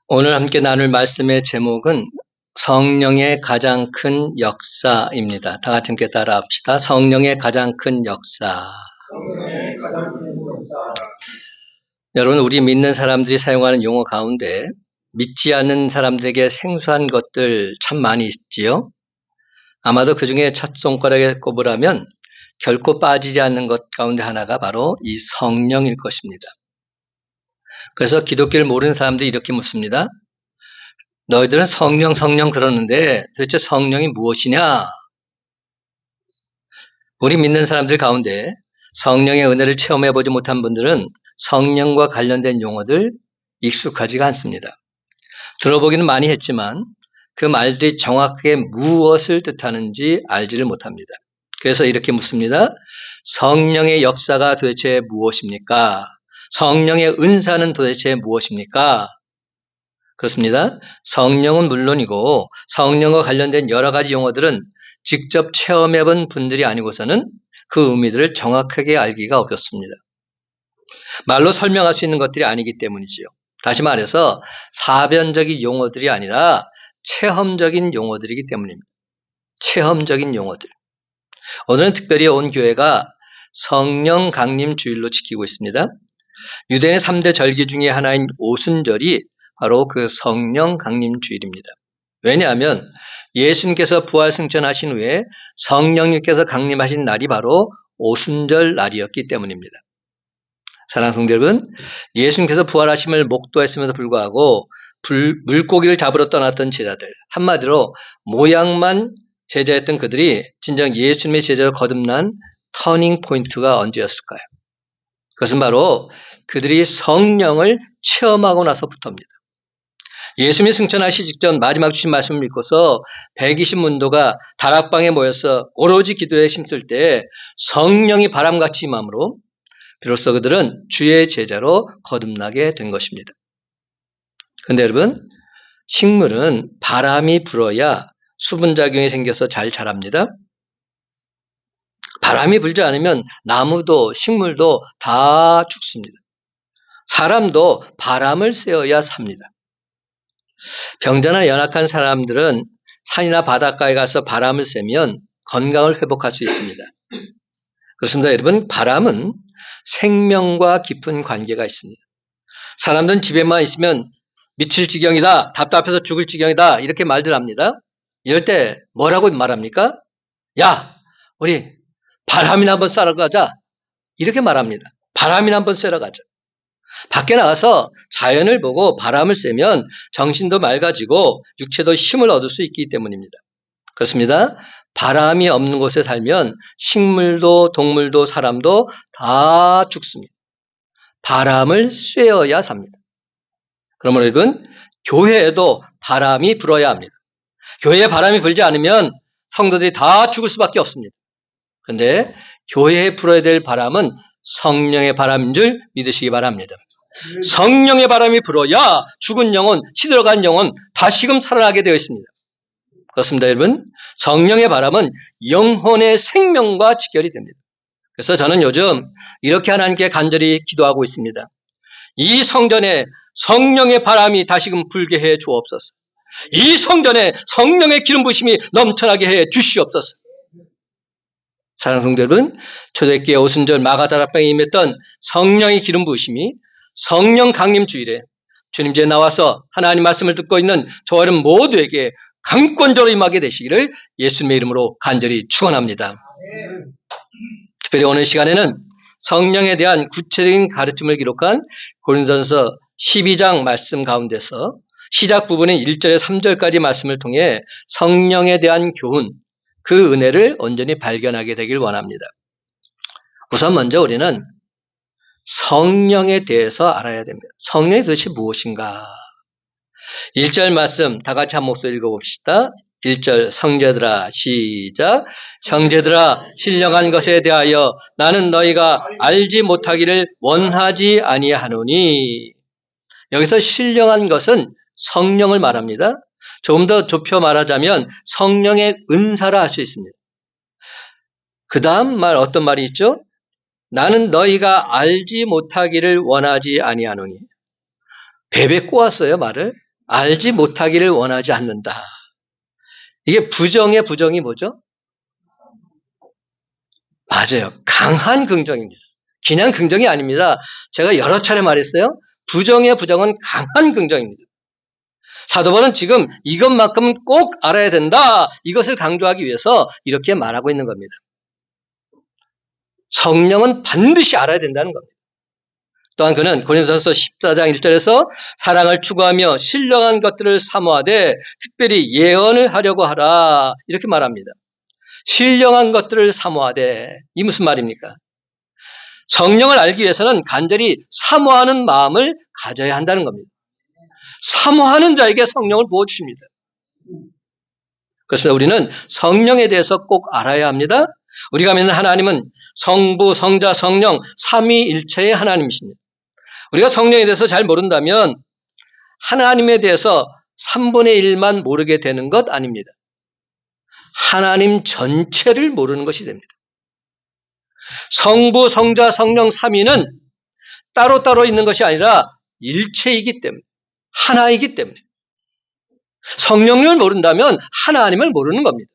오늘 함께 나눌 말씀의 제목은 성령의 가장 큰 역사입니다. 다 같이 함께 따라합시다. 성령의 가장 큰 역사. 성령의 가장 큰 역사. 여러분, 우리 믿는 사람들이 사용하는 용어 가운데 믿지 않는 사람들에게 생소한 것들 참 많이 있지요. 아마도 그 중에 첫 손가락에 꼽으라면 결코 빠지지 않는 것 가운데 하나가 바로 이 성령일 것입니다. 그래서 기독교를 모르는 사람들이 이렇게 묻습니다. 너희들은 성령 그러는데 도대체 성령이 무엇이냐? 우리 믿는 사람들 가운데 성령의 은혜를 체험해보지 못한 분들은 성령과 관련된 용어들 익숙하지가 않습니다. 들어보기는 많이 했지만 그 말들이 정확하게 무엇을 뜻하는지 알지를 못합니다. 그래서 이렇게 묻습니다. 성령의 역사가 도대체 무엇입니까? 성령의 은사는 도대체 무엇입니까? 그렇습니다. 성령은 물론이고 성령과 관련된 여러 가지 용어들은 직접 체험해본 분들이 아니고서는 그 의미들을 정확하게 알기가 어렵습니다. 말로 설명할 수 있는 것들이 아니기 때문이지요. 다시 말해서 사변적인 용어들이 아니라 체험적인 용어들이기 때문입니다. 체험적인 용어들. 오늘은 특별히 온 교회가 성령 강림 주일로 지키고 있습니다. 유대인의 3대 절기 중에 하나인 오순절이 바로 그 성령 강림 주일입니다. 왜냐하면 예수님께서 부활 승천하신 후에 성령님께서 강림하신 날이 바로 오순절 날이었기 때문입니다. 사랑하는 성도 여러분, 예수님께서 부활하심을 목도했음에도 불구하고 물고기를 잡으러 떠났던 제자들, 한마디로 모양만 제자였던 그들이 진정 예수님의 제자로 거듭난 터닝 포인트가 언제였을까요? 그것은 바로 그들이 성령을 체험하고 나서부터입니다. 예수님이 승천하시기 직전 마지막 주신 말씀을 믿고서 120문도가 다락방에 모여서 오로지 기도에 힘쓸 때 성령이 바람같이 임함으로 비로소 그들은 주의 제자로 거듭나게 된 것입니다. 그런데 여러분, 식물은 바람이 불어야 수분작용이 생겨서 잘 자랍니다. 바람이 불지 않으면 나무도 식물도 다 죽습니다. 사람도 바람을 쐬어야 삽니다. 병자나 연약한 사람들은 산이나 바닷가에 가서 바람을 쐬면 건강을 회복할 수 있습니다. 그렇습니다. 여러분, 바람은 생명과 깊은 관계가 있습니다. 사람들은 집에만 있으면 미칠 지경이다, 답답해서 죽을 지경이다 이렇게 말들 합니다. 이럴 때 뭐라고 말합니까? 야, 우리 바람이나 한번 쐬러 가자 이렇게 말합니다. 바람이나 한번 쐬러 가자. 밖에 나가서 자연을 보고 바람을 쐬면 정신도 맑아지고 육체도 힘을 얻을 수 있기 때문입니다. 그렇습니다. 바람이 없는 곳에 살면 식물도 동물도 사람도 다 죽습니다. 바람을 쐬어야 삽니다. 그러므로 여러분, 교회에도 바람이 불어야 합니다. 교회에 바람이 불지 않으면 성도들이 다 죽을 수밖에 없습니다. 그런데 교회에 불어야 될 바람은 성령의 바람인 줄 믿으시기 바랍니다. 성령의 바람이 불어야 죽은 영혼, 시들어간 영혼 다시금 살아나게 되어 있습니다. 그렇습니다, 여러분. 성령의 바람은 영혼의 생명과 직결이 됩니다. 그래서 저는 요즘 이렇게 하나님께 간절히 기도하고 있습니다. 이 성전에 성령의 바람이 다시금 불게 해 주옵소서. 이 성전에 성령의 기름 부으심이 넘쳐나게 해 주시옵소서. 사랑하는 성도 여러분, 초대교회 오순절 마가다락방에 임했던 성령의 기름 부으심이 성령 강림 주일에 주님께 나와서 하나님 말씀을 듣고 있는 저와 여러분 모두에게 강권적으로 임하게 되시기를 예수님의 이름으로 간절히 축원합니다. 특별히 오늘 시간에는 성령에 대한 구체적인 가르침을 기록한 고린도전서 12장 말씀 가운데서 시작 부분인 1절에서 3절까지 말씀을 통해 성령에 대한 교훈, 그 은혜를 온전히 발견하게 되길 원합니다. 우선 먼저 우리는 성령에 대해서 알아야 됩니다. 성령이 도대체 무엇인가? 1절 말씀 다 같이 한 목소리 읽어봅시다. 1절 형제들아 시작. 형제들아 신령한 것에 대하여 나는 너희가 알지 못하기를 원하지 아니하노니. 여기서 신령한 것은 성령을 말합니다. 조금 더 좁혀 말하자면 성령의 은사라 할 수 있습니다. 그 다음 말 어떤 말이 있죠? 나는 너희가 알지 못하기를 원하지 아니하노니. 베베 꼬았어요, 말을. 알지 못하기를 원하지 않는다. 이게 부정의 부정이 뭐죠? 맞아요. 강한 긍정입니다. 그냥 긍정이 아닙니다. 제가 여러 차례 말했어요. 부정의 부정은 강한 긍정입니다. 사도 바울은 지금 이것만큼은 꼭 알아야 된다. 이것을 강조하기 위해서 이렇게 말하고 있는 겁니다. 성령은 반드시 알아야 된다는 겁니다. 또한 그는 고린도전서 14장 1절에서 사랑을 추구하며 신령한 것들을 사모하되 특별히 예언을 하려고 하라. 이렇게 말합니다. 신령한 것들을 사모하되 이 무슨 말입니까? 성령을 알기 위해서는 간절히 사모하는 마음을 가져야 한다는 겁니다. 사모하는 자에게 성령을 부어주십니다. 그렇습니다. 우리는 성령에 대해서 꼭 알아야 합니다. 우리가 믿는 하나님은 성부, 성자, 성령, 삼위일체의 하나님이십니다. 우리가 성령에 대해서 잘 모른다면 하나님에 대해서 3분의 1만 모르게 되는 것 아닙니다. 하나님 전체를 모르는 것이 됩니다. 성부, 성자, 성령, 삼위는 따로따로 있는 것이 아니라 일체이기 때문에, 하나이기 때문에. 성령을 모른다면 하나님을 모르는 겁니다.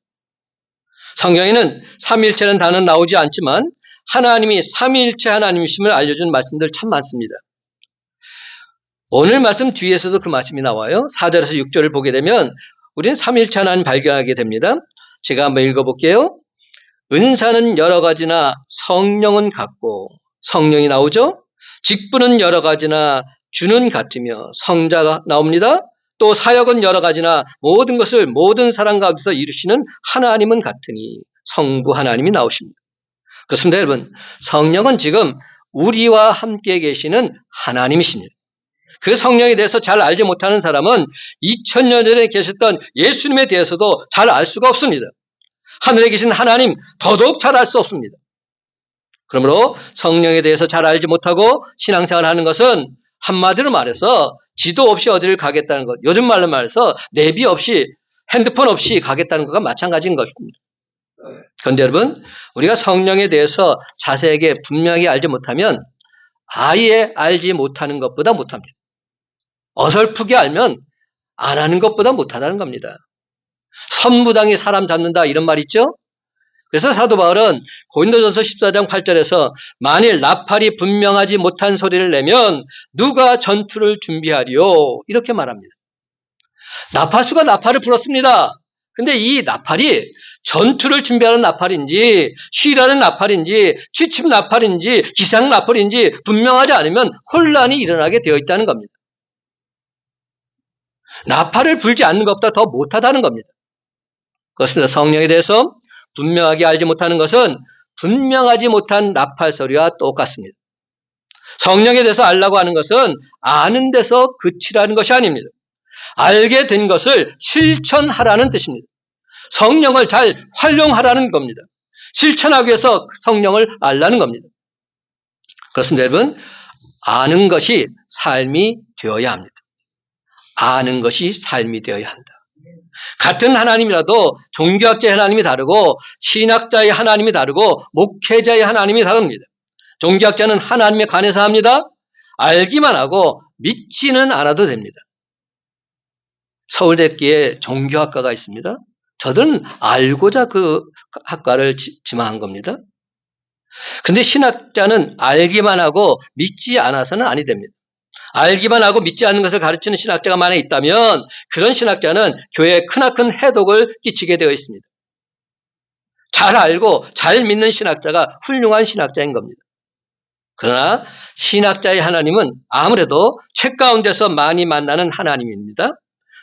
성경에는 삼위일체라는 단어는 나오지 않지만 하나님이 삼위일체 하나님이심을 알려준 말씀들 참 많습니다. 오늘 말씀 뒤에서도 그 말씀이 나와요. 4절에서 6절을 보게 되면 우리는 삼위일체 하나님 발견하게 됩니다. 제가 한번 읽어볼게요. 은사는 여러 가지나 성령은 같고, 성령이 나오죠. 직분은 여러 가지나 주는 같으며, 성자가 나옵니다. 또 사역은 여러 가지나 모든 것을 모든 사람 가운데서 이루시는 하나님은 같으니, 성부 하나님이 나오십니다. 그렇습니다, 여러분. 성령은 지금 우리와 함께 계시는 하나님이십니다. 그 성령에 대해서 잘 알지 못하는 사람은 2000년 전에 계셨던 예수님에 대해서도 잘 알 수가 없습니다. 하늘에 계신 하나님 더더욱 잘 알 수 없습니다. 그러므로 성령에 대해서 잘 알지 못하고 신앙생활을 하는 것은 한마디로 말해서 지도 없이 어디를 가겠다는 것, 요즘 말로 말해서 내비 없이 핸드폰 없이 가겠다는 것과 마찬가지인 것입니다. 그런데 여러분, 우리가 성령에 대해서 자세하게 분명히 알지 못하면 아예 알지 못하는 것보다 못합니다. 어설프게 알면 안 하는 것보다 못하다는 겁니다. 선무당이 사람 잡는다 이런 말 있죠? 그래서 사도 바울은 고린도전서 14장 8절에서 만일 나팔이 분명하지 못한 소리를 내면 누가 전투를 준비하리요? 이렇게 말합니다. 나팔수가 나팔을 불었습니다. 근데 이 나팔이 전투를 준비하는 나팔인지 쉬라는 나팔인지 취침 나팔인지 기상 나팔인지 분명하지 않으면 혼란이 일어나게 되어 있다는 겁니다. 나팔을 불지 않는 것보다 더 못하다는 겁니다. 그렇습니다. 성령에 대해서 분명하게 알지 못하는 것은 분명하지 못한 나팔 소리와 똑같습니다. 성령에 대해서 알라고 하는 것은 아는 데서 그치라는 것이 아닙니다. 알게 된 것을 실천하라는 뜻입니다. 성령을 잘 활용하라는 겁니다. 실천하기 위해서 성령을 알라는 겁니다. 그렇습니다, 여러분. 아는 것이 삶이 되어야 합니다. 아는 것이 삶이 되어야 한다. 같은 하나님이라도 종교학자의 하나님이 다르고 신학자의 하나님이 다르고 목회자의 하나님이 다릅니다. 종교학자는 하나님에 관해서 합니다. 알기만 하고 믿지는 않아도 됩니다. 서울대학교에 종교학과가 있습니다. 저들은 알고자 그 학과를 지망한 겁니다. 근데 신학자는 알기만 하고 믿지 않아서는 아니 됩니다. 알기만 하고 믿지 않는 것을 가르치는 신학자가 만약 있다면 그런 신학자는 교회에 크나큰 해독을 끼치게 되어 있습니다. 잘 알고 잘 믿는 신학자가 훌륭한 신학자인 겁니다. 그러나 신학자의 하나님은 아무래도 책 가운데서 많이 만나는 하나님입니다.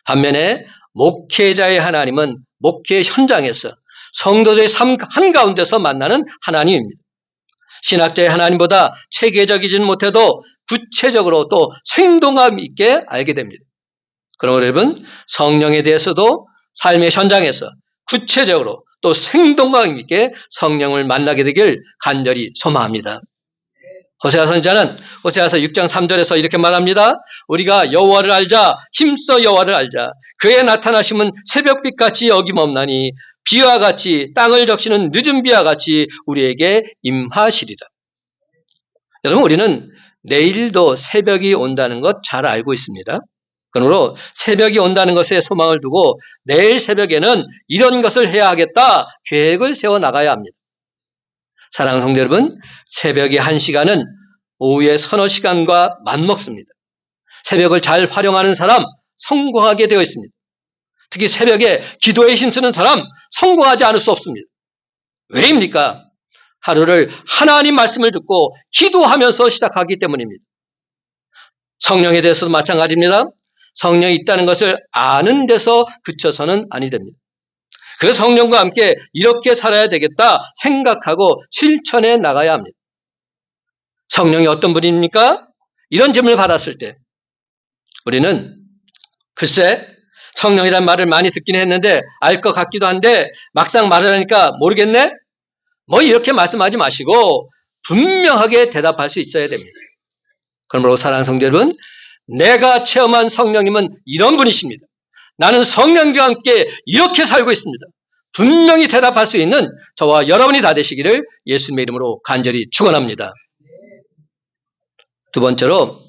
반면에 목회자의 하나님은 목회 현장에서 성도들의 삶 한가운데서 만나는 하나님입니다. 신학자의 하나님보다 체계적이지는 못해도 구체적으로 또 생동감 있게 알게 됩니다. 그러므로 여러분, 성령에 대해서도 삶의 현장에서 구체적으로 또 생동감 있게 성령을 만나게 되길 간절히 소망합니다. 호세아 선지자는 호세아서 6장 3절에서 이렇게 말합니다. 우리가 여호와를 알자, 힘써 여호와를 알자. 그의 나타나심은 새벽빛같이 어김없나니 비와 같이 땅을 적시는 늦은 비와 같이 우리에게 임하시리라. 여러분, 우리는 내일도 새벽이 온다는 것 잘 알고 있습니다. 그러므로 새벽이 온다는 것에 소망을 두고 내일 새벽에는 이런 것을 해야 하겠다 계획을 세워 나가야 합니다. 사랑하는 성도 여러분, 새벽의 1시간은 오후의 서너 시간과 맞먹습니다. 새벽을 잘 활용하는 사람 성공하게 되어 있습니다. 특히 새벽에 기도에 힘쓰는 사람 성공하지 않을 수 없습니다. 왜입니까? 하루를 하나님 말씀을 듣고 기도하면서 시작하기 때문입니다. 성령에 대해서도 마찬가지입니다. 성령이 있다는 것을 아는 데서 그쳐서는 아니 됩니다. 그래서 성령과 함께 이렇게 살아야 되겠다 생각하고 실천해 나가야 합니다. 성령이 어떤 분입니까? 이런 질문을 받았을 때 우리는 글쎄 성령이란 말을 많이 듣긴 했는데 알 것 같기도 한데 막상 말을 하니까 모르겠네? 뭐 이렇게 말씀하지 마시고 분명하게 대답할 수 있어야 됩니다. 그러므로 사랑하는 성도 여러분, 내가 체험한 성령님은 이런 분이십니다. 나는 성령과 함께 이렇게 살고 있습니다. 분명히 대답할 수 있는 저와 여러분이 다 되시기를 예수님의 이름으로 간절히 축원합니다. 두 번째로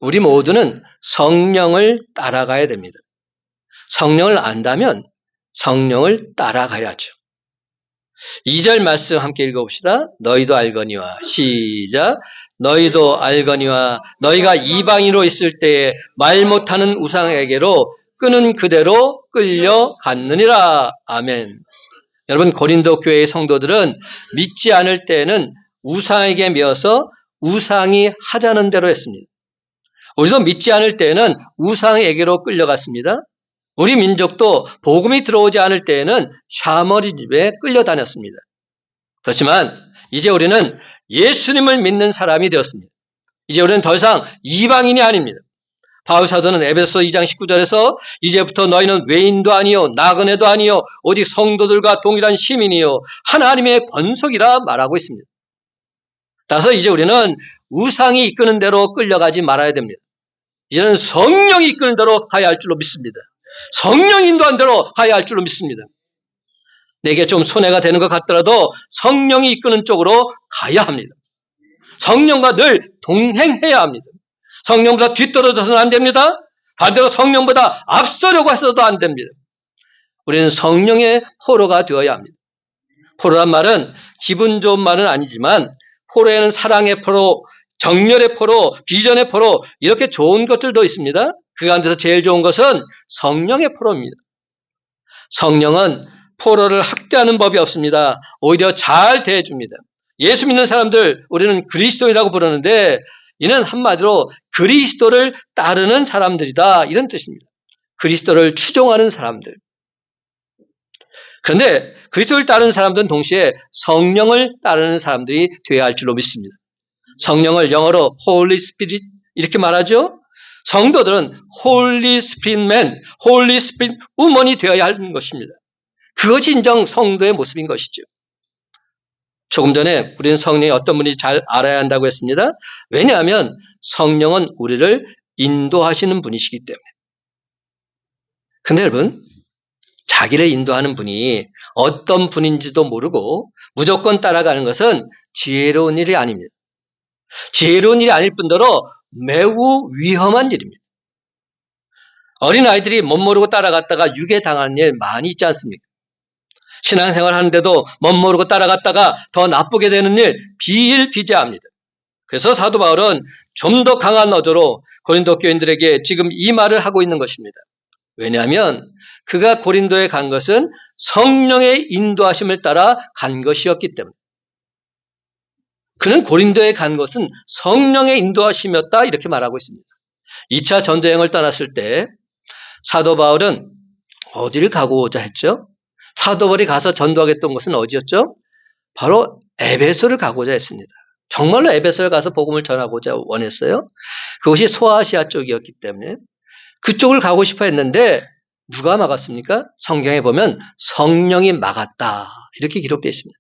우리 모두는 성령을 따라가야 됩니다. 성령을 안다면 성령을 따라가야죠. 2절 말씀 함께 읽어봅시다. 너희도 알거니와 시작. 너희도 알거니와 너희가 이방인으로 있을 때에 말 못하는 우상에게로 끄는 그대로 끌려갔느니라. 아멘. 여러분 고린도 교회의 성도들은 믿지 않을 때에는 우상에게 매어서 우상이 하자는 대로 했습니다. 우리도 믿지 않을 때에는 우상에게로 끌려갔습니다. 우리 민족도 복음이 들어오지 않을 때에는 샤머리집에 끌려다녔습니다. 그렇지만 이제 우리는 예수님을 믿는 사람이 되었습니다. 이제 우리는 더 이상 이방인이 아닙니다. 바울 사도는 에베소 2장 19절에서 이제부터 너희는 외인도 아니요 나그네도 아니요 오직 성도들과 동일한 시민이요 하나님의 권속이라 말하고 있습니다. 따라서 이제 우리는 우상이 이끄는 대로 끌려가지 말아야 됩니다. 이제는 성령이 이끄는 대로 가야 할 줄로 믿습니다. 성령이 인도한 대로 가야 할 줄로 믿습니다. 내게 좀 손해가 되는 것 같더라도 성령이 이끄는 쪽으로 가야 합니다. 성령과 늘 동행해야 합니다. 성령보다 뒤떨어져서는 안 됩니다. 반대로 성령보다 앞서려고 해서도 안 됩니다. 우리는 성령의 포로가 되어야 합니다. 포로란 말은 기분 좋은 말은 아니지만 포로에는 사랑의 포로, 정열의 포로, 비전의 포로 이렇게 좋은 것들도 있습니다. 그 가운데서 제일 좋은 것은 성령의 포로입니다. 성령은 포로를 학대하는 법이 없습니다. 오히려 잘 대해줍니다. 예수 믿는 사람들 우리는 그리스도인이라고 부르는데 이는 한마디로 그리스도를 따르는 사람들이다 이런 뜻입니다. 그리스도를 추종하는 사람들. 그런데 그리스도를 따르는 사람들은 동시에 성령을 따르는 사람들이 되어야 할 줄로 믿습니다. 성령을 영어로 Holy Spirit 이렇게 말하죠. 성도들은 Holy Spirit Man, Holy Spirit Woman이 되어야 하는 것입니다. 그것이 인정 성도의 모습인 것이죠. 조금 전에 우리는 성령이 어떤 분인지 잘 알아야 한다고 했습니다. 왜냐하면 성령은 우리를 인도하시는 분이시기 때문에. 근데 여러분, 자기를 인도하는 분이 어떤 분인지도 모르고 무조건 따라가는 것은 지혜로운 일이 아닙니다. 지혜로운 일이 아닐 뿐더러 매우 위험한 일입니다. 어린아이들이 못 모르고 따라갔다가 유괴당하는 일 많이 있지 않습니까? 신앙생활 하는데도 못 모르고 따라갔다가 더 나쁘게 되는 일 비일비재합니다. 그래서 사도 바울은 좀 더 강한 어조로 고린도 교인들에게 지금 이 말을 하고 있는 것입니다. 왜냐하면 그가 고린도에 간 것은 성령의 인도하심을 따라 간 것이었기 때문에. 그는 고린도에 간 것은 성령의 인도하심이었다 이렇게 말하고 있습니다. 2차 전도여행을 떠났을 때 사도 바울은 어디를 가고자 했죠? 사도 바울이 가서 전도하겠던 곳은 어디였죠? 바로 에베소를 가고자 했습니다. 정말로 에베소를 가서 복음을 전하고자 원했어요. 그곳이 소아시아 쪽이었기 때문에 그쪽을 가고 싶어 했는데 누가 막았습니까? 성경에 보면 성령이 막았다 이렇게 기록되어 있습니다.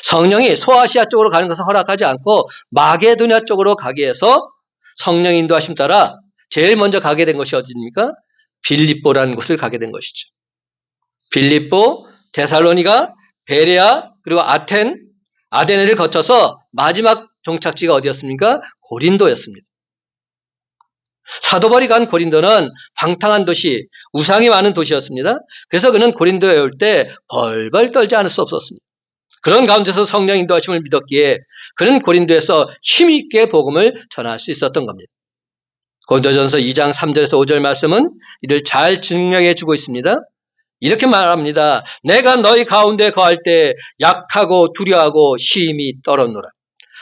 성령이 소아시아 쪽으로 가는 것을 허락하지 않고 마게도냐 쪽으로 가게 해서 성령 인도하심 따라 제일 먼저 가게 된 것이 어디입니까? 빌립보라는 곳을 가게 된 것이죠. 빌립보, 데살로니가, 베레아, 그리고 아테네를 거쳐서 마지막 종착지가 어디였습니까? 고린도였습니다. 사도 바울이 간 고린도는 방탕한 도시, 우상이 많은 도시였습니다. 그래서 그는 고린도에 올 때 벌벌 떨지 않을 수 없었습니다. 그런 가운데서 성령 인도하심을 믿었기에 그는 고린도에서 힘있게 복음을 전할 수 있었던 겁니다. 고린도전서 2장 3절에서 5절 말씀은 이를 잘 증명해 주고 있습니다. 이렇게 말합니다. 내가 너희 가운데 거할 때 약하고 두려워하고 힘이 떨었노라.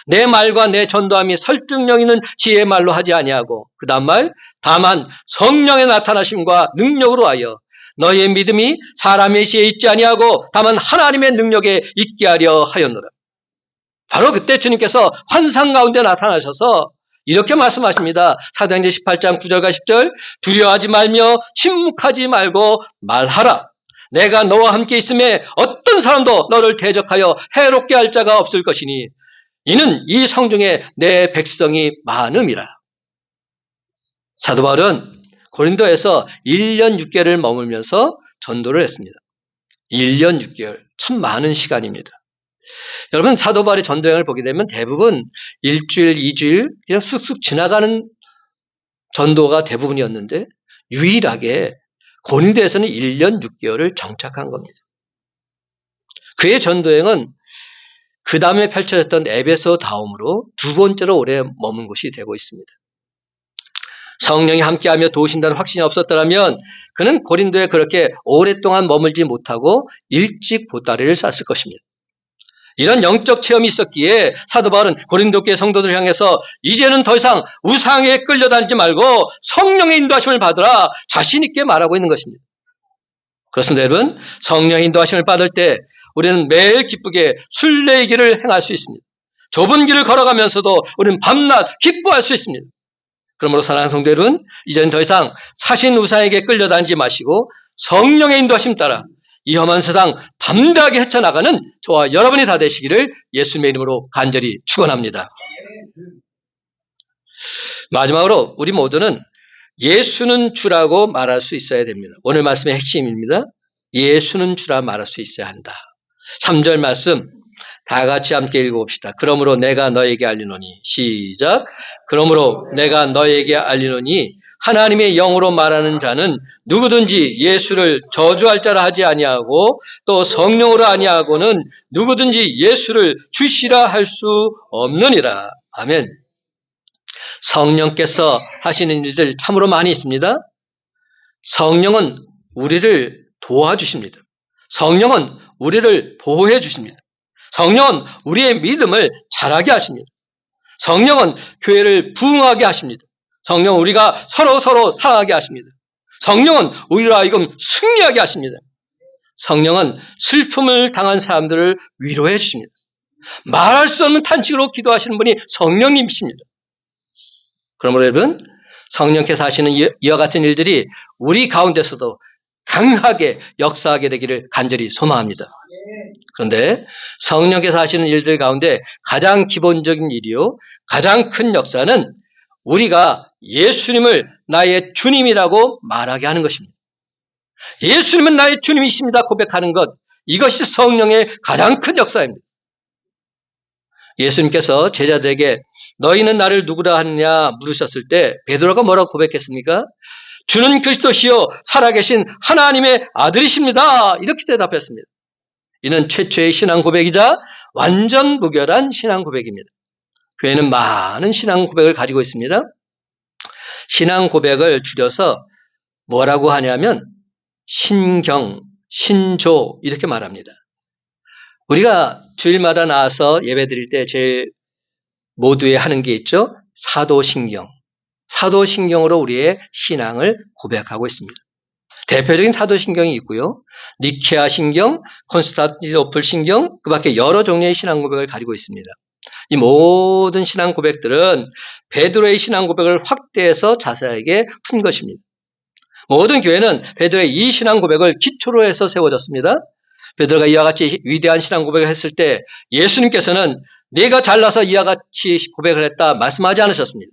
내 말과 내 전도함이 설득력 있는 지혜의 말로 하지 아니하고 그 다음 말 다만 성령의 나타나심과 능력으로 하여 너희의 믿음이 사람의 지혜에 있지 아니하고 다만 하나님의 능력에 있게 하려 하였노라. 바로 그때 주님께서 환상 가운데 나타나셔서 이렇게 말씀하십니다. 사도행전 18장 9절과 10절 두려워하지 말며 침묵하지 말고 말하라. 내가 너와 함께 있음에 어떤 사람도 너를 대적하여 해롭게 할 자가 없을 것이니 이는 이 성중에 내 백성이 많음이라. 사도 바울은 고린도에서 1년 6개월을 머물면서 전도를 했습니다. 1년 6개월. 참 많은 시간입니다. 여러분 사도 바울의 전도여행을 보게 되면 대부분 1주일, 2주일 그냥 쑥쑥 지나가는 전도가 대부분이었는데 유일하게 고린도에서는 1년 6개월을 정착한 겁니다. 그의 전도여행은 그 다음에 펼쳐졌던 에베소 다음으로 두 번째로 오래 머문 곳이 되고 있습니다. 성령이 함께하며 도우신다는 확신이 없었더라면 그는 고린도에 그렇게 오랫동안 머물지 못하고 일찍 보따리를 쌌을 것입니다. 이런 영적 체험이 있었기에 사도 바울은 고린도 교회 성도들을 향해서 이제는 더 이상 우상에 끌려다니지 말고 성령의 인도하심을 받으라 자신 있게 말하고 있는 것입니다. 그렇습니다, 여러분. 성령의 인도하심을 받을 때 우리는 매일 기쁘게 순례의 길을 행할 수 있습니다. 좁은 길을 걸어가면서도 우리는 밤낮 기뻐할 수 있습니다. 그러므로 사랑하는 성도 여러분, 이제는 더 이상 사신 우상에게 끌려다니지 마시고 성령의 인도하심 따라 이 험한 세상 담대하게 헤쳐나가는 저와 여러분이 다 되시기를 예수님의 이름으로 간절히 축원합니다. 마지막으로 우리 모두는 예수는 주라고 말할 수 있어야 됩니다. 오늘 말씀의 핵심입니다. 예수는 주라 말할 수 있어야 한다. 3절 말씀 다 같이 함께 읽어봅시다. 그러므로 내가 너에게 알리노니 시작. 그러므로 내가 너에게 알리노니 하나님의 영으로 말하는 자는 누구든지 예수를 저주할 자라 하지 아니하고 또 성령으로 아니하고는 누구든지 예수를 주시라 할 수 없느니라. 아멘. 성령께서 하시는 일들 참으로 많이 있습니다. 성령은 우리를 도와주십니다. 성령은 우리를 보호해 주십니다. 성령은 우리의 믿음을 자라게 하십니다. 성령은 교회를 부흥하게 하십니다. 성령은 우리가 서로 사랑하게 하십니다. 성령은 우리로 하여금 승리하게 하십니다. 성령은 슬픔을 당한 사람들을 위로해 주십니다. 말할 수 없는 탄식으로 기도하시는 분이 성령님이십니다. 그러므로 여러분, 성령께서 하시는 이와 같은 일들이 우리 가운데서도 강하게 역사하게 되기를 간절히 소망합니다. 그런데 성령께서 하시는 일들 가운데 가장 기본적인 일이요, 가장 큰 역사는 우리가 예수님을 나의 주님이라고 말하게 하는 것입니다. 예수님은 나의 주님이십니다 고백하는 것, 이것이 성령의 가장 큰 역사입니다. 예수님께서 제자들에게 너희는 나를 누구라 하느냐 물으셨을 때 베드로가 뭐라고 고백했습니까? 주는 그리스도시요 살아계신 하나님의 아들이십니다. 이렇게 대답했습니다. 이는 최초의 신앙 고백이자 완전 무결한 신앙 고백입니다. 교회는 많은 신앙 고백을 가지고 있습니다. 신앙 고백을 줄여서 뭐라고 하냐면 신경, 신조 이렇게 말합니다. 우리가 주일마다 나와서 예배 드릴 때 제일 모두에 하는 게 있죠. 사도신경. 사도신경으로 우리의 신앙을 고백하고 있습니다. 대표적인 사도신경이 있고요. 니케아 신경, 콘스탄티노플 신경, 그 밖에 여러 종류의 신앙 고백을 가지고 있습니다. 이 모든 신앙 고백들은 베드로의 신앙 고백을 확대해서 자세하게 푼 것입니다. 모든 교회는 베드로의 이 신앙 고백을 기초로 해서 세워졌습니다. 베드로가 이와 같이 위대한 신앙 고백을 했을 때 예수님께서는 네가 잘나서 이와 같이 고백을 했다 말씀하지 않으셨습니다.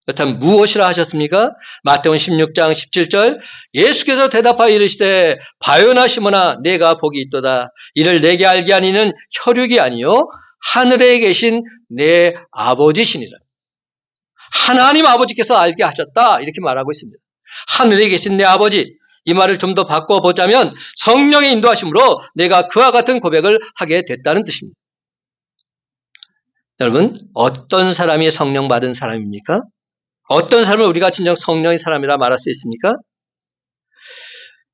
그렇다면 무엇이라 하셨습니까? 마태복음 16장 17절 예수께서 대답하여 이르시되 바요나 시몬아 내가 복이 있도다. 이를 내게 알게 하니는 혈육이 아니요 하늘에 계신 내 아버지시니라. 하나님 아버지께서 알게 하셨다. 이렇게 말하고 있습니다. 하늘에 계신 내 아버지, 이 말을 좀 더 바꿔보자면 성령의 인도하심으로 내가 그와 같은 고백을 하게 됐다는 뜻입니다. 여러분, 어떤 사람이 성령 받은 사람입니까? 어떤 사람을 우리가 진정 성령의 사람이라 말할 수 있습니까?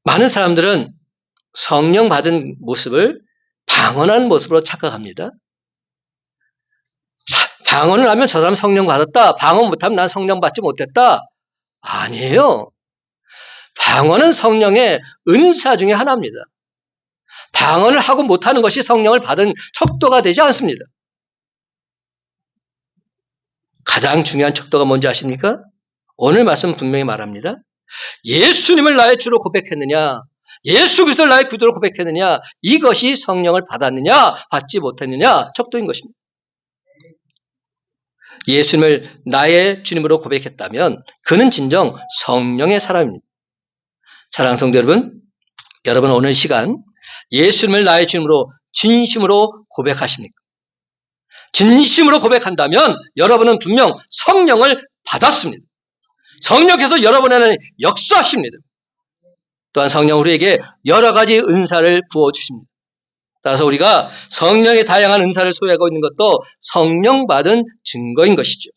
많은 사람들은 성령 받은 모습을 방언하는 모습으로 착각합니다. 방언을 하면 저 사람 성령 받았다. 방언 못하면 난 성령 받지 못했다. 아니에요. 방언은 성령의 은사 중에 하나입니다. 방언을 하고 못하는 것이 성령을 받은 척도가 되지 않습니다. 가장 중요한 척도가 뭔지 아십니까? 오늘 말씀 분명히 말합니다. 예수님을 나의 주로 고백했느냐, 예수 그리스도를 나의 구주로 고백했느냐, 이것이 성령을 받았느냐 받지 못했느냐 척도인 것입니다. 예수님을 나의 주님으로 고백했다면 그는 진정 성령의 사람입니다. 사랑하는 성도 여러분, 여러분 오늘 시간 예수님을 나의 주님으로 진심으로 고백하십니까? 진심으로 고백한다면 여러분은 분명 성령을 받았습니다. 성령께서 여러분에는 역사하십니다. 또한 성령 우리에게 여러 가지 은사를 부어주십니다. 따라서 우리가 성령의 다양한 은사를 소유하고 있는 것도 성령 받은 증거인 것이죠.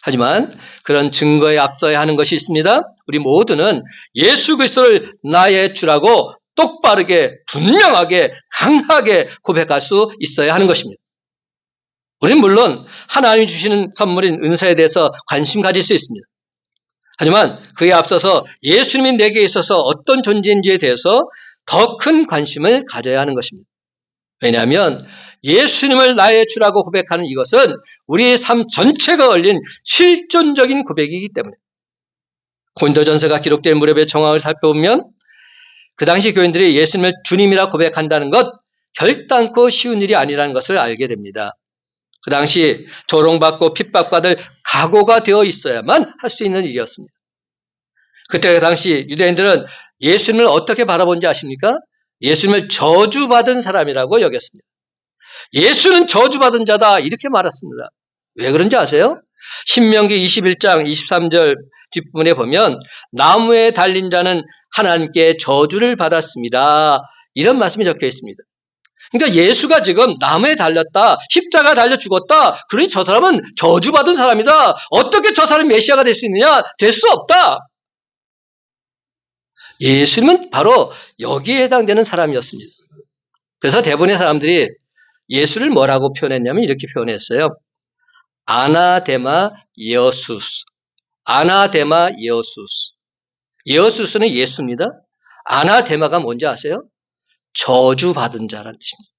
하지만 그런 증거에 앞서야 하는 것이 있습니다. 우리 모두는 예수 그리스도를 나의 주라고 똑바르게 분명하게 강하게 고백할 수 있어야 하는 것입니다. 우리는 물론 하나님이 주시는 선물인 은사에 대해서 관심 가질 수 있습니다. 하지만 그에 앞서서 예수님이 내게 있어서 어떤 존재인지에 대해서 더 큰 관심을 가져야 하는 것입니다. 왜냐하면 예수님을 나의 주라고 고백하는 이것은 우리의 삶 전체가 걸린 실존적인 고백이기 때문에 고린도전서가 기록된 무렵의 정황을 살펴보면 그 당시 교인들이 예수님을 주님이라 고백한다는 것 결단코 쉬운 일이 아니라는 것을 알게 됩니다. 그 당시 조롱받고 핍박받을 각오가 되어 있어야만 할 수 있는 일이었습니다. 그때 그 당시 유대인들은 예수님을 어떻게 바라본지 아십니까? 예수님을 저주받은 사람이라고 여겼습니다. 예수는 저주받은 자다 이렇게 말했습니다. 왜 그런지 아세요? 신명기 21장 23절 뒷부분에 보면 나무에 달린 자는 하나님께 저주를 받았습니다. 이런 말씀이 적혀 있습니다. 그러니까 예수가 지금 나무에 달렸다, 십자가 달려 죽었다. 그러니 저 사람은 저주받은 사람이다. 어떻게 저 사람이 메시아가 될 수 있느냐? 될 수 없다. 예수님은 바로 여기에 해당되는 사람이었습니다. 그래서 대부분의 사람들이 예수를 뭐라고 표현했냐면 이렇게 표현했어요. 아나데마 예수스. 아나데마 예수스. 예수스는 예수입니다. 아나데마가 뭔지 아세요? 저주받은 자라는 뜻입니다.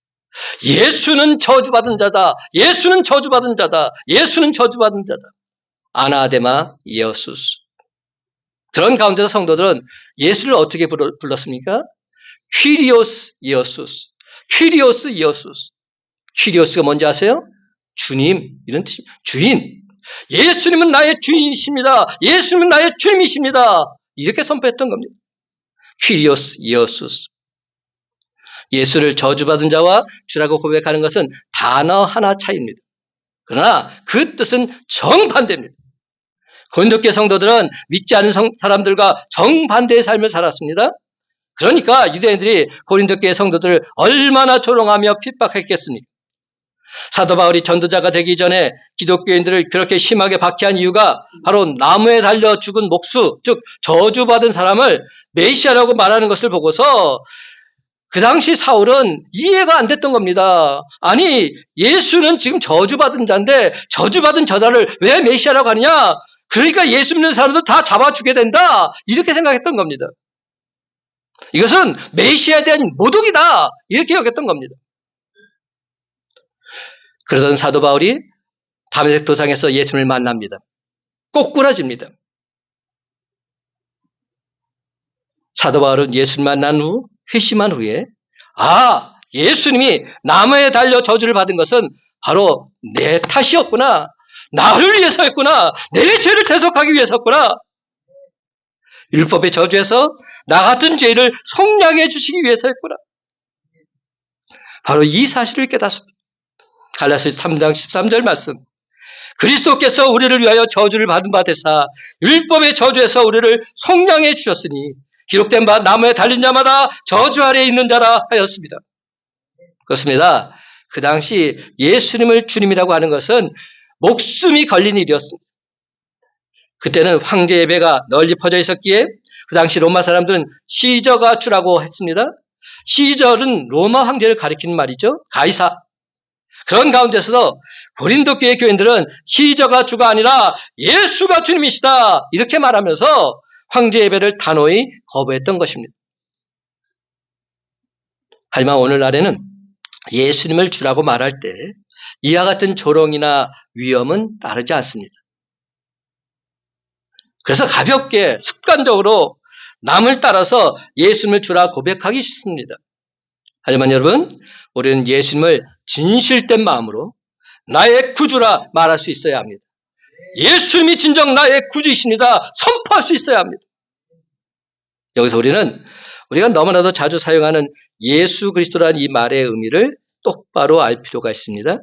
예수는 저주받은 자다. 예수는 저주받은 자다. 예수는 저주받은 자다. 아나데마 예수스. 그런 가운데서 성도들은 예수를 어떻게 불렀습니까? 퀴리오스 예수스. 퀴리오스 예수스. 퀴리오스가 뭔지 아세요? 주님 이런 뜻입니다. 주인. 예수님은 나의 주인이십니다. 예수님은 나의 주님이십니다. 이렇게 선포했던 겁니다. 퀴리오스 예수스. 예수를 저주받은 자와 주라고 고백하는 것은 단어 하나 차이입니다. 그러나 그 뜻은 정반대입니다. 고린도교회 성도들은 믿지 않은 사람들과 정반대의 삶을 살았습니다. 그러니까 유대인들이 고린도교회 성도들을 얼마나 조롱하며 핍박했겠습니까? 사도 바울이 전도자가 되기 전에 기독교인들을 그렇게 심하게 박해한 이유가 바로 나무에 달려 죽은 목수, 즉 저주받은 사람을 메시아라고 말하는 것을 보고서 그 당시 사울은 이해가 안 됐던 겁니다. 아니 예수는 지금 저주받은 자인데 저주받은 저자를 왜 메시아라고 하느냐? 그러니까 예수 믿는 사람도 다 잡아주게 된다. 이렇게 생각했던 겁니다. 이것은 메시아에 대한 모독이다. 이렇게 여겼던 겁니다. 그러던 사도 바울이 다메섹 도상에서 예수님을 만납니다. 꼬꾸라집니다. 사도 바울은 예수를 만난 후 회심한 후에 예수님이 나무에 달려 저주를 받은 것은 바로 내 탓이었구나. 나를 위해서였구나. 내 죄를 대속하기 위해서였구나. 율법의 저주에서 나 같은 죄를 속량해 주시기 위해서였구나. 바로 이 사실을 깨닫습니다. 갈라디아서 3장 13절 말씀. 그리스도께서 우리를 위하여 저주를 받은 바 되사 율법의 저주에서 우리를 속량해 주셨으니 기록된 바 나무에 달린 자마다 저주 아래에 있는 자라 하였습니다. 그렇습니다. 그 당시 예수님을 주님이라고 하는 것은 목숨이 걸린 일이었습니다. 그때는 황제 예배가 널리 퍼져 있었기에 그 당시 로마 사람들은 시저가 주라고 했습니다. 시저는 로마 황제를 가리키는 말이죠. 가이사. 그런 가운데서도 고린도 교회 교인들은 시저가 주가 아니라 예수가 주님이시다 이렇게 말하면서 황제 예배를 단호히 거부했던 것입니다. 하지만 오늘날에는 예수님을 주라고 말할 때 이와 같은 조롱이나 위험은 따르지 않습니다. 그래서 가볍게 습관적으로 남을 따라서 예수님을 주라 고백하기 쉽습니다. 하지만 여러분, 우리는 예수님을 진실된 마음으로 나의 구주라 말할 수 있어야 합니다. 예수님이 진정 나의 구주이십니다. 선포할 수 있어야 합니다. 여기서 우리가 너무나도 자주 사용하는 예수 그리스도라는 이 말의 의미를 똑바로 알 필요가 있습니다.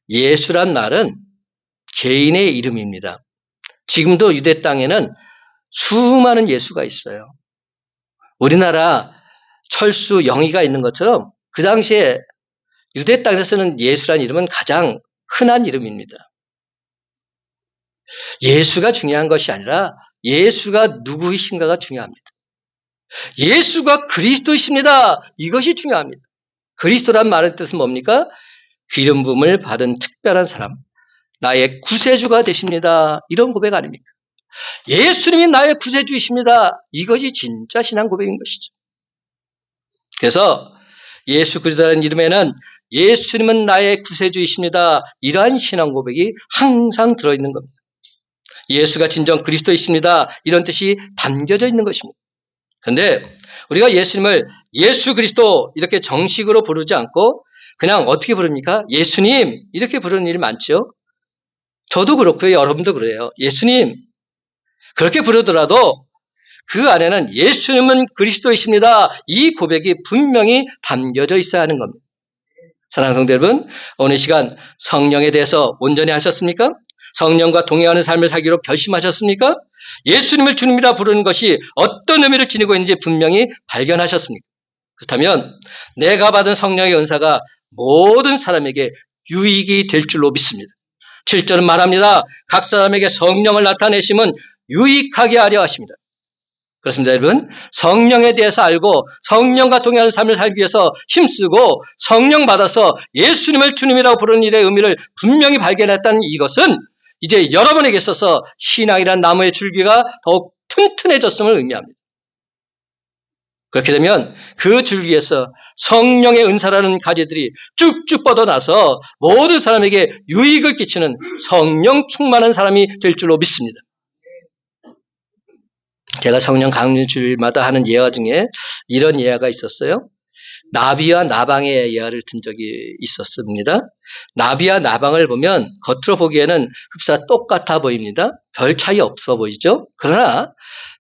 예수란 말은 개인의 이름입니다. 지금도 유대 땅에는 수많은 예수가 있어요. 우리나라 철수 영희가 있는 것처럼 그 당시에 유대 땅에서 쓰는 예수란 이름은 가장 흔한 이름입니다. 예수가 중요한 것이 아니라 예수가 누구이신가가 중요합니다. 예수가 그리스도이십니다. 이것이 중요합니다. 그리스도란 말의 뜻은 뭡니까? 기름 부음을 받은 특별한 사람, 나의 구세주가 되십니다. 이런 고백 아닙니까? 예수님이 나의 구세주이십니다. 이것이 진짜 신앙 고백인 것이죠. 그래서 예수 그리스도라는 이름에는 예수님은 나의 구세주이십니다. 이러한 신앙 고백이 항상 들어있는 겁니다. 예수가 진정 그리스도이십니다. 이런 뜻이 담겨져 있는 것입니다. 그런데 우리가 예수님을 예수 그리스도 이렇게 정식으로 부르지 않고 그냥 어떻게 부릅니까? 예수님 이렇게 부르는 일이 많죠. 저도 그렇고요. 여러분도 그래요. 예수님 그렇게 부르더라도 그 안에는 예수님은 그리스도이십니다. 이 고백이 분명히 담겨져 있어야 하는 겁니다. 사랑하는 성도 여러분, 오늘 시간 성령에 대해서 온전히 하셨습니까? 성령과 동행하는 삶을 살기로 결심하셨습니까? 예수님을 주님이라 부르는 것이 어떤 의미를 지니고 있는지 분명히 발견하셨습니까? 그렇다면 내가 받은 성령의 은사가 모든 사람에게 유익이 될 줄로 믿습니다. 7절은 말합니다. 각 사람에게 성령을 나타내심은 유익하게 하려 하십니다. 그렇습니다, 여러분. 성령에 대해서 알고 성령과 동행하는 삶을 살기 위해서 힘쓰고 성령 받아서 예수님을 주님이라고 부르는 일의 의미를 분명히 발견했다는 이것은 이제 여러분에게 있어서 신앙이란 나무의 줄기가 더욱 튼튼해졌음을 의미합니다. 그렇게 되면 그 줄기에서 성령의 은사라는 가지들이 쭉쭉 뻗어나서 모든 사람에게 유익을 끼치는 성령 충만한 사람이 될 줄로 믿습니다. 제가 성령 강림주일마다 하는 예화 중에 이런 예화가 있었어요. 나비와 나방의 예화를 든 적이 있었습니다. 나비와 나방을 보면 겉으로 보기에는 흡사 똑같아 보입니다. 별 차이 없어 보이죠? 그러나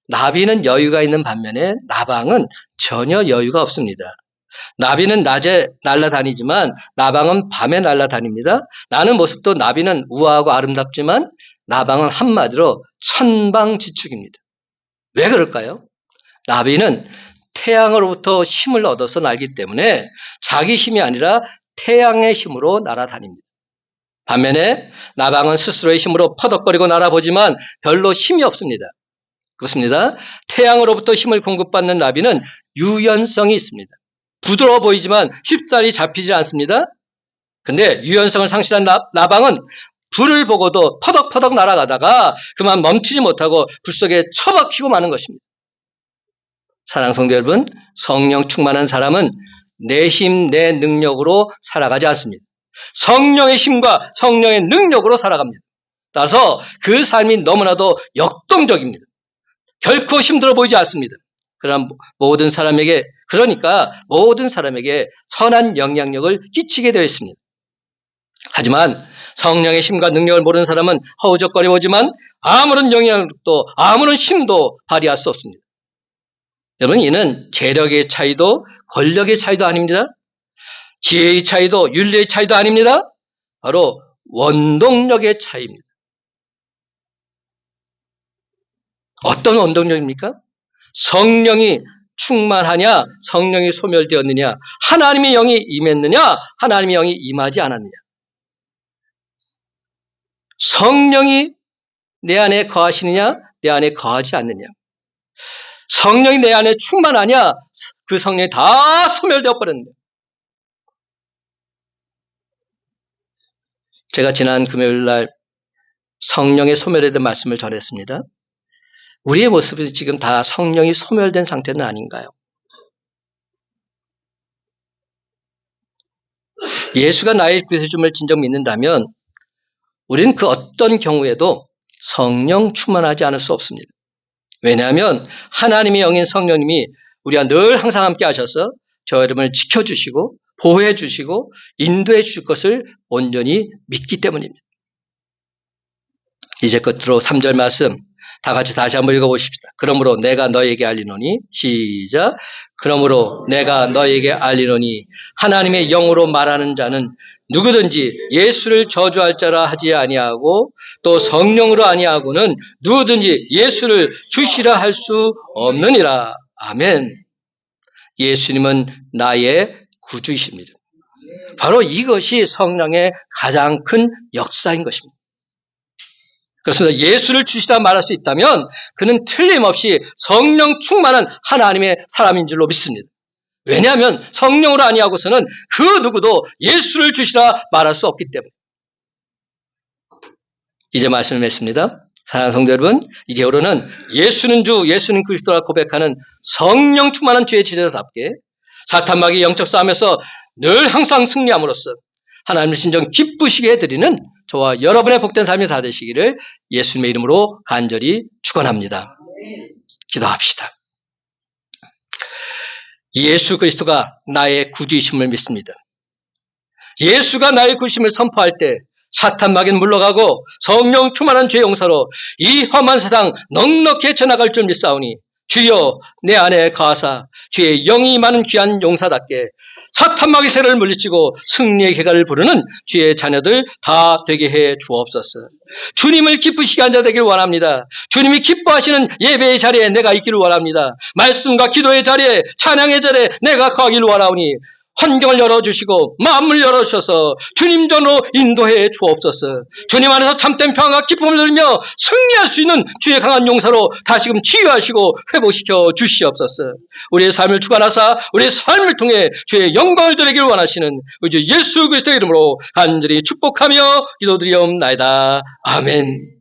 나비는 여유가 있는 반면에 나방은 전혀 여유가 없습니다. 나비는 낮에 날아다니지만 나방은 밤에 날아다닙니다. 나는 모습도 나비는 우아하고 아름답지만 나방은 한마디로 천방지축입니다. 왜 그럴까요? 나비는 태양으로부터 힘을 얻어서 날기 때문에 자기 힘이 아니라 태양의 힘으로 날아다닙니다. 반면에 나방은 스스로의 힘으로 퍼덕거리고 날아보지만 별로 힘이 없습니다. 그렇습니다. 태양으로부터 힘을 공급받는 나비는 유연성이 있습니다. 부드러워 보이지만 쉽사리 잡히지 않습니다. 근데 유연성을 상실한 나방은 불을 보고도 퍼덕퍼덕 날아가다가 그만 멈추지 못하고 불 속에 처박히고 마는 것입니다. 사랑하는 성도 여러분, 성령 충만한 사람은 내 힘, 내 능력으로 살아가지 않습니다. 성령의 힘과 성령의 능력으로 살아갑니다. 따라서 그 삶이 너무나도 역동적입니다. 결코 힘들어 보이지 않습니다. 그러나 그러니까 모든 사람에게 선한 영향력을 끼치게 되어 있습니다. 하지만 성령의 힘과 능력을 모르는 사람은 허우적거려 보지만 아무런 영향력도 아무런 힘도 발휘할 수 없습니다. 여러분, 이는 재력의 차이도 권력의 차이도 아닙니다. 지혜의 차이도 윤리의 차이도 아닙니다. 바로 원동력의 차이입니다. 어떤 원동력입니까? 성령이 충만하냐, 성령이 소멸되었느냐, 하나님의 영이 임했느냐, 하나님의 영이 임하지 않았느냐. 성령이 내 안에 거하시느냐, 내 안에 거하지 않느냐. 성령이 내 안에 충만하냐, 그 성령이 다 소멸되어 버렸는데. 제가 지난 금요일 날 성령의 소멸에 대한 말씀을 전했습니다. 우리의 모습이 지금 다 성령이 소멸된 상태는 아닌가요? 예수가 나의 구세주임을 진정 믿는다면 우리는 그 어떤 경우에도 성령 충만하지 않을 수 없습니다. 왜냐하면 하나님의 영인 성령님이 우리와 늘 항상 함께 하셔서 저 여러분을 지켜주시고 보호해 주시고 인도해 주실 것을 온전히 믿기 때문입니다. 이제 끝으로 3절 말씀 다 같이 다시 한번 읽어보십시다. 그러므로 내가 너에게 알리노니, 시작. 그러므로 내가 너에게 알리노니 하나님의 영으로 말하는 자는 누구든지 예수를 저주할 자라 하지 아니하고 또 성령으로 아니하고는 누구든지 예수를 주시라 할 수 없느니라. 아멘. 예수님은 나의 구주이십니다. 바로 이것이 성령의 가장 큰 역사인 것입니다. 그렇습니다. 예수를 주시라 말할 수 있다면 그는 틀림없이 성령 충만한 하나님의 사람인 줄로 믿습니다. 왜냐하면 성령으로 아니하고서는 그 누구도 예수를 주시라 말할 수 없기 때문에. 이제 말씀을 맺습니다. 사랑하는 성도 여러분, 이제부로는 예수는 주, 예수는 그리스도라 고백하는 성령 충만한 주의 제자답게 사탄마귀의 영적 싸움에서 늘 항상 승리함으로써 하나님을 진정 기쁘시게 해드리는 저와 여러분의 복된 삶이 다 되시기를 예수님의 이름으로 간절히 축원합니다. 기도합시다. 예수 그리스도가 나의 구주이심을 믿습니다. 예수가 나의 구주심을 선포할 때 사탄 마귀는 물러가고 성령 충만한 죄 용서로 이 험한 세상 넉넉히 헤쳐나갈 줄 믿사오니 주여 내 안에 거하사 주의 영이 많은 귀한 용사답게 사탄 마귀 세를 물리치고 승리의 개가를 부르는 주의 자녀들 다 되게 해 주옵소서. 주님을 기쁘시게 한 자 되길 원합니다. 주님이 기뻐하시는 예배의 자리에 내가 있기를 원합니다. 말씀과 기도의 자리에 찬양의 자리에 내가 거하기를 원하오니 환경을 열어주시고 마음을 열어주셔서 주님 전으로 인도해 주옵소서. 주님 안에서 참된 평안과 기쁨을 누리며 승리할 수 있는 주의 강한 용사로 다시금 치유하시고 회복시켜 주시옵소서. 우리의 삶을 주관하사 우리의 삶을 통해 주의 영광을 드리길 원하시는 우리 주 예수 그리스도의 이름으로 간절히 축복하며 기도드리옵나이다. 아멘.